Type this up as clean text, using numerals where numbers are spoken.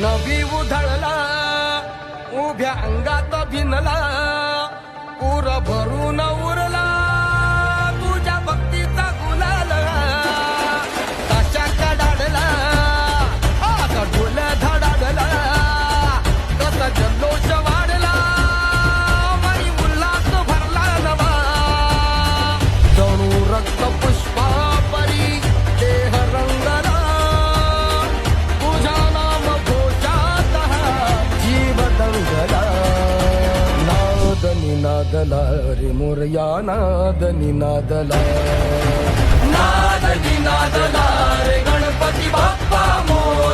नवी उधळला उभ्या अंगात भिनला पूर भरून उरला तुझ्या भक्तीचा गुलाल कशा कडाडला आता ढोल धडाडला कसा जल्लोष वाढला माई उल्हास भरला नवा जणू रक्त पुष्पा परी देह रंगला तुझ्या नाम घोषात जीव दंगला नाद निनादला रे मोरया नाद निनादला नाद निनादला रे गणपती बाप्पा मोरया